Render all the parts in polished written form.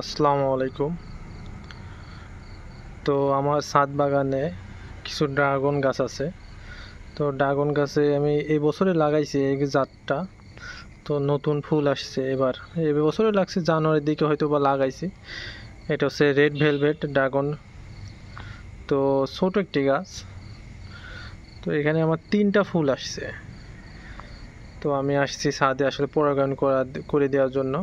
আসসালামু আলাইকুম। তো আমার ছাদ বাগানে কিছু ড্রাগন গাছ আছে। তো ড্রাগন গাছে আমি এই বছরে লাগাইছি এই জাতটা। তো নতুন ফুল আসছে এবার, এই বছরে লাগছে জানুয়ারির দিকে হয়তো বা লাগাইছি। এটা হচ্ছে রেড ভেলভেট ড্রাগন। তো ছোট একটি গাছ। তো এখানে আমার 3টা ফুল আসছে। তো আমি আসছি ছাদে আসলে পরাগায়ন করে দেওয়ার জন্য।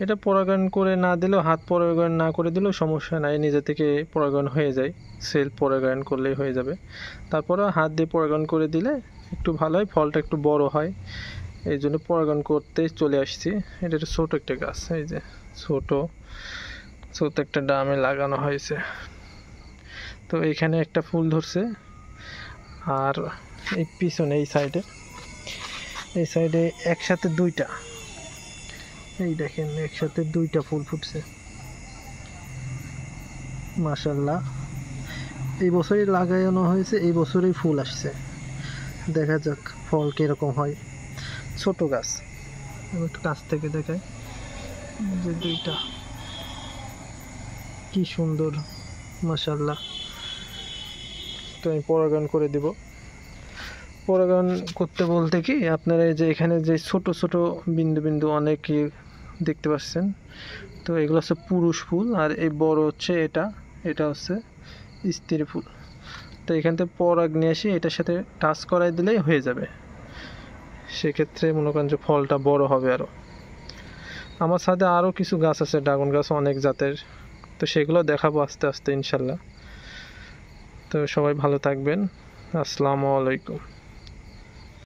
এটা পরাগায়ন করে না দিলেও, হাত পরাগায়ন না করে দিলেও সমস্যা নাই, নিজে থেকে পরাগায়ন হয়ে যায়। সেলফ পরাগায়ন করলেই হয়ে যাবে। তারপরে হাত দিয়ে পরাগায়ন করে দিলে একটু ভালো হয়, ফলটা একটু বড় হয়। এই জন্য পরাগায়ন করতে চলে আসছি। এটা একটা ছোট একটা গাছ, এই যে ছোট ছোট একটা ড্রামে লাগানো হয়েছে। তো এখানে একটা ফুল ধরছে, আর এই পিছনে এই সাইডে একসাথে 2টা, এই দেখেন একসাথে 2টা ফুল ফুটছে। মাশাআল্লাহ, এই বছরই লাগানো হয়েছে, এই বছরই ফুল আসছে। দেখা যাক ফল কিরকম হয়। ছোট গাছ, আমি একটু কাছ থেকে দেখাই, যে 2টা কি সুন্দর, মাশাআল্লাহ। তো আমি পরাগায়ন করে দিব। পরাগায়ন করতে বলতে কি, আপনারা এই যে এখানে যে ছোট ছোট বিন্দু বিন্দু অনেক দেখতে পাচ্ছেন, তো এগুলো হচ্ছে পুরুষ ফুল, আর এই বড় হচ্ছে এটা হচ্ছে স্ত্রী ফুল। তো এখান থেকে পরাগ নিয়ে এসে এটার সাথে টাচ করাই দিলেই হয়ে যাবে। সেক্ষেত্রে মনে করেন যে ফলটা বড় হবে আরও। আমার ছাদে আরও কিছু গাছ আছে, ড্রাগন গাছ অনেক জাতের। তো সেগুলো দেখাবো আস্তে আস্তে ইনশাল্লাহ। তো সবাই ভালো থাকবেন। আসসালামু আলাইকুম।